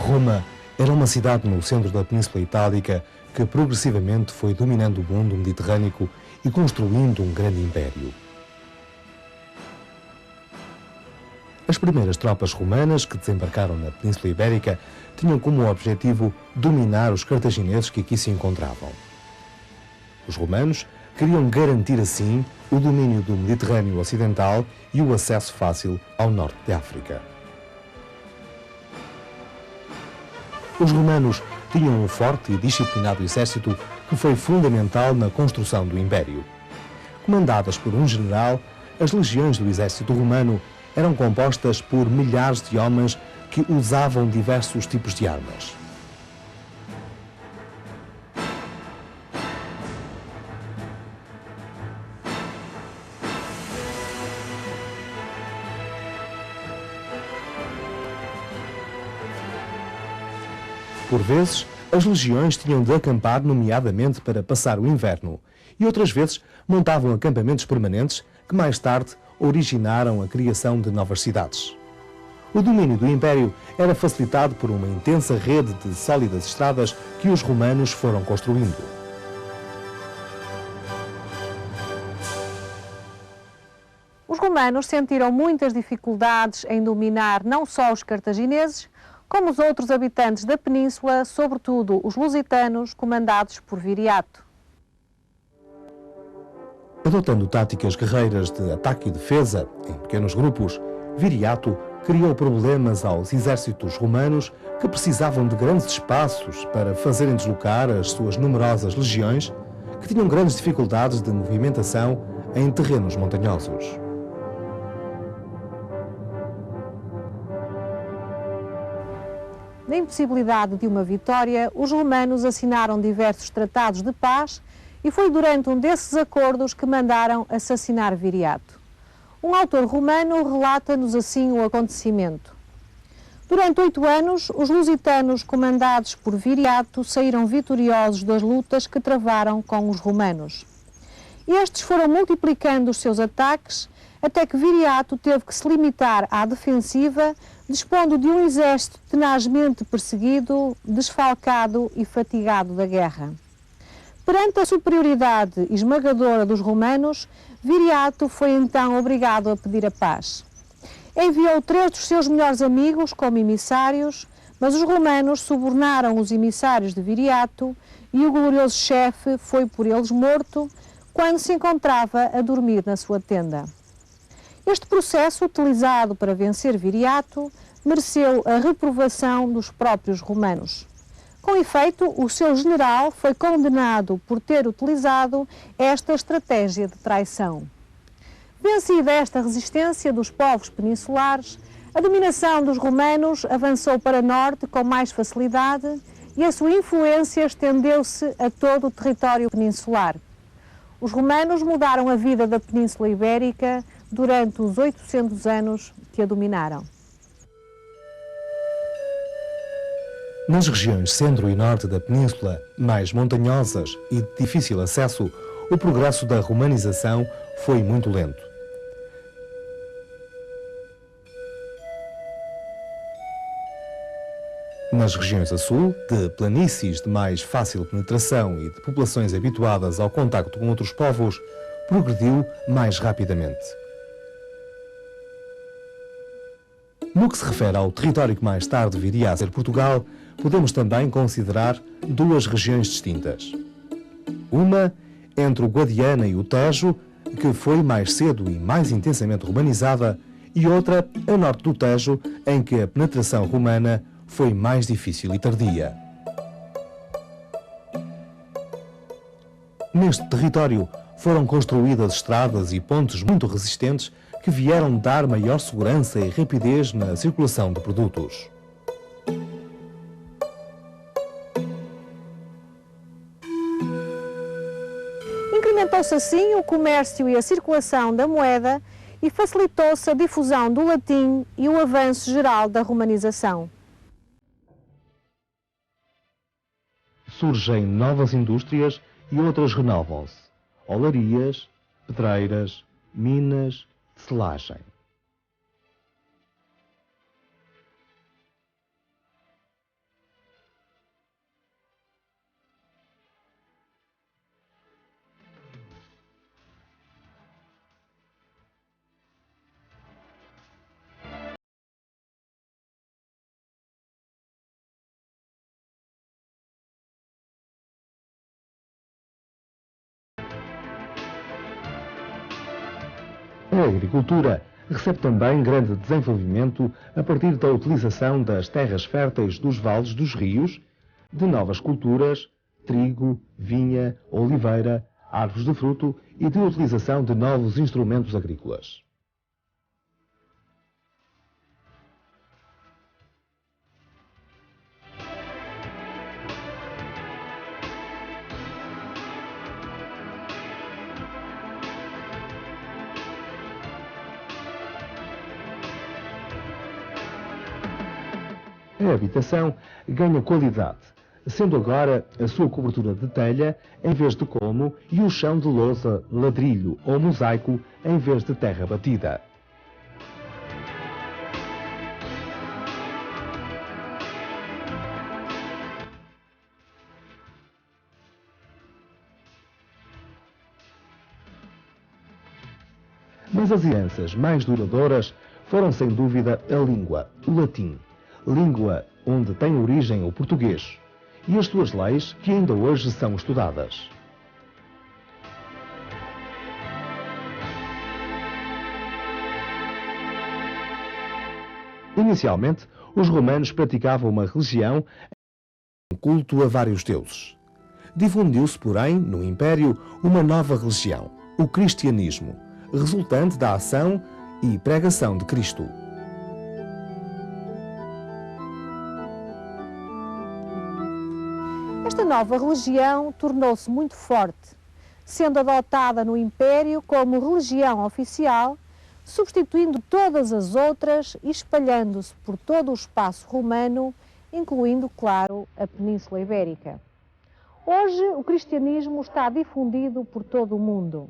Roma era uma cidade no centro da Península Itálica que progressivamente foi dominando o mundo mediterrâneo e construindo um grande império. As primeiras tropas romanas que desembarcaram na Península Ibérica tinham como objetivo dominar os cartagineses que aqui se encontravam. Os romanos queriam garantir assim o domínio do Mediterrâneo Ocidental e o acesso fácil ao norte de África. Os romanos tinham um forte e disciplinado exército que foi fundamental na construção do Império. Comandadas por um general, as legiões do exército romano eram compostas por milhares de homens que usavam diversos tipos de armas. Por vezes, as legiões tinham de acampar nomeadamente para passar o inverno, e outras vezes montavam acampamentos permanentes que mais tarde originaram a criação de novas cidades. O domínio do Império era facilitado por uma intensa rede de sólidas estradas que os romanos foram construindo. Os romanos sentiram muitas dificuldades em dominar não só os cartagineses, como os outros habitantes da península, sobretudo os lusitanos, comandados por Viriato. Adotando táticas guerreiras de ataque e defesa em pequenos grupos, Viriato criou problemas aos exércitos romanos que precisavam de grandes espaços para fazerem deslocar as suas numerosas legiões, que tinham grandes dificuldades de movimentação em terrenos montanhosos. Na impossibilidade de uma vitória, os romanos assinaram diversos tratados de paz e foi durante um desses acordos que mandaram assassinar Viriato. Um autor romano relata-nos assim o acontecimento. Durante 8 anos, os lusitanos, comandados por Viriato, saíram vitoriosos das lutas que travaram com os romanos. Estes foram multiplicando os seus ataques, até que Viriato teve que se limitar à defensiva, dispondo de um exército tenazmente perseguido, desfalcado e fatigado da guerra. Perante a superioridade esmagadora dos romanos, Viriato foi então obrigado a pedir a paz. Enviou 3 dos seus melhores amigos como emissários, mas os romanos subornaram os emissários de Viriato e o glorioso chefe foi por eles morto quando se encontrava a dormir na sua tenda. Este processo, utilizado para vencer Viriato, mereceu a reprovação dos próprios romanos. Com efeito, o seu general foi condenado por ter utilizado esta estratégia de traição. Vencida esta resistência dos povos peninsulares, a dominação dos romanos avançou para norte com mais facilidade e a sua influência estendeu-se a todo o território peninsular. Os romanos mudaram a vida da Península Ibérica durante os 800 anos que a dominaram. Nas regiões centro e norte da península, mais montanhosas e de difícil acesso, o progresso da romanização foi muito lento. Nas regiões a sul, de planícies de mais fácil penetração e de populações habituadas ao contacto com outros povos, progrediu mais rapidamente. No que se refere ao território que mais tarde viria a ser Portugal, podemos também considerar 2 regiões distintas. Uma entre o Guadiana e o Tejo, que foi mais cedo e mais intensamente romanizada, e outra a norte do Tejo, em que a penetração romana foi mais difícil e tardia. Neste território foram construídas estradas e pontes muito resistentes que vieram dar maior segurança e rapidez na circulação de produtos. Incrementou-se assim o comércio e a circulação da moeda e facilitou-se a difusão do latim e o avanço geral da romanização. Surgem novas indústrias e outras renovam-se: olarias, pedreiras, minas, selagem. A agricultura recebe também grande desenvolvimento a partir da utilização das terras férteis dos vales dos rios, de novas culturas, trigo, vinha, oliveira, árvores de fruto e de utilização de novos instrumentos agrícolas. A habitação ganha qualidade, sendo agora a sua cobertura de telha em vez de colmo e o chão de lousa, ladrilho ou mosaico em vez de terra batida. Mas as heranças mais duradouras foram sem dúvida a língua, o latim, língua onde tem origem o português, e as suas leis que ainda hoje são estudadas. Inicialmente, os romanos praticavam uma religião em culto a vários deuses. Difundiu-se, porém, no Império, uma nova religião, o cristianismo, resultante da ação e pregação de Cristo. Esta nova religião tornou-se muito forte, sendo adotada no Império como religião oficial, substituindo todas as outras e espalhando-se por todo o espaço romano, incluindo, claro, a Península Ibérica. Hoje, o cristianismo está difundido por todo o mundo.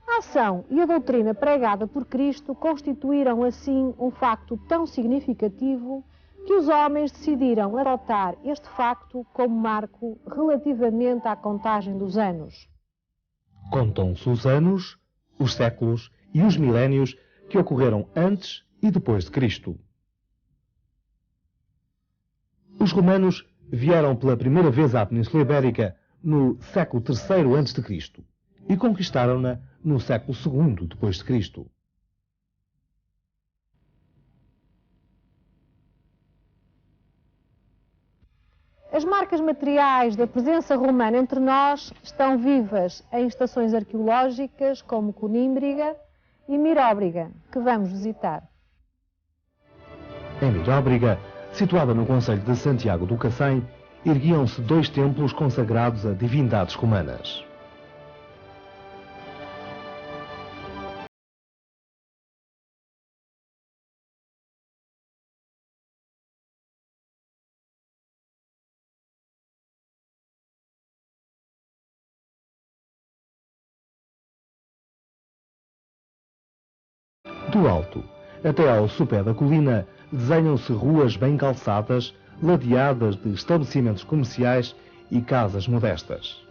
A ação e a doutrina pregada por Cristo constituíram, assim, um facto tão significativo que os homens decidiram adotar este facto como marco relativamente à contagem dos anos. Contam-se os anos, os séculos e os milénios que ocorreram antes e depois de Cristo. Os romanos vieram pela primeira vez à Península Ibérica no século III a.C. e conquistaram-na no século II depois de Cristo. As marcas materiais da presença romana entre nós estão vivas em estações arqueológicas como Conímbriga e Miróbriga, que vamos visitar. Em Miróbriga, situada no concelho de Santiago do Cacém, erguiam-se 2 templos consagrados a divindades romanas. Do alto até ao sopé da colina desenham-se ruas bem calçadas, ladeadas de estabelecimentos comerciais e casas modestas.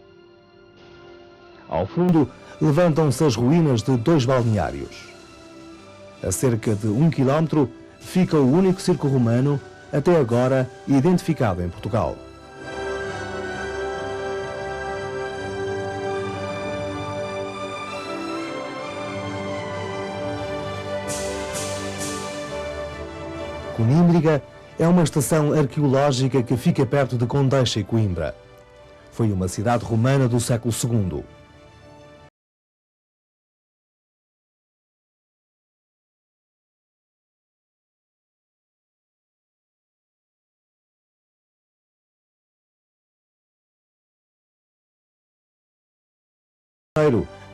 Ao fundo, levantam-se as ruínas de 2 balneários. A cerca de 1 quilómetro fica o único circo romano até agora identificado em Portugal. Conímbriga é uma estação arqueológica que fica perto de Condeixa e Coimbra. Foi uma cidade romana do século II.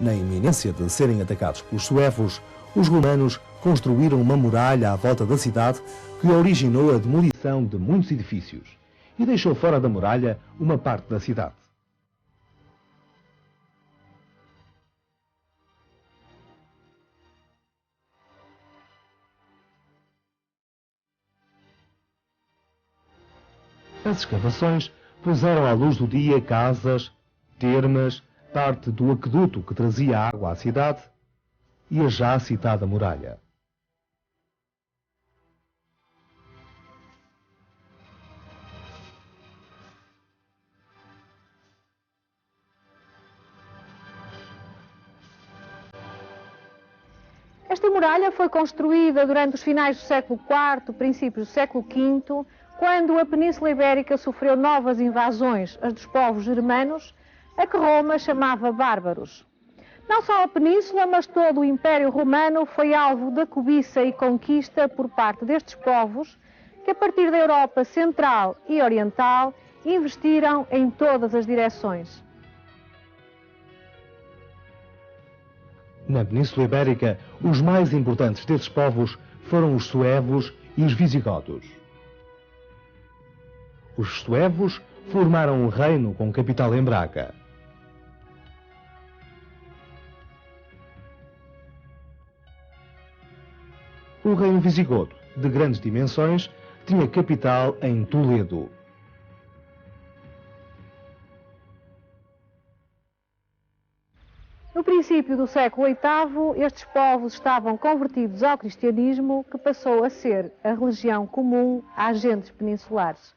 Na iminência de serem atacados pelos suevos, os romanos construíram uma muralha à volta da cidade que originou a demolição de muitos edifícios e deixou fora da muralha uma parte da cidade. As escavações puseram à luz do dia casas, termas, parte do aqueduto que trazia água à cidade e a já citada muralha. Esta muralha foi construída durante os finais do século IV, princípios do século V, quando a Península Ibérica sofreu novas invasões, as dos povos germanos, a que Roma chamava bárbaros. Não só a Península, mas todo o Império Romano foi alvo da cobiça e conquista por parte destes povos, que a partir da Europa Central e Oriental investiram em todas as direções. Na Península Ibérica, os mais importantes desses povos foram os suevos e os visigodos. Os suevos formaram um reino com capital em Braga. O reino visigodo, de grandes dimensões, tinha capital em Toledo. No princípio do século VIII, estes povos estavam convertidos ao cristianismo, que passou a ser a religião comum às gentes peninsulares.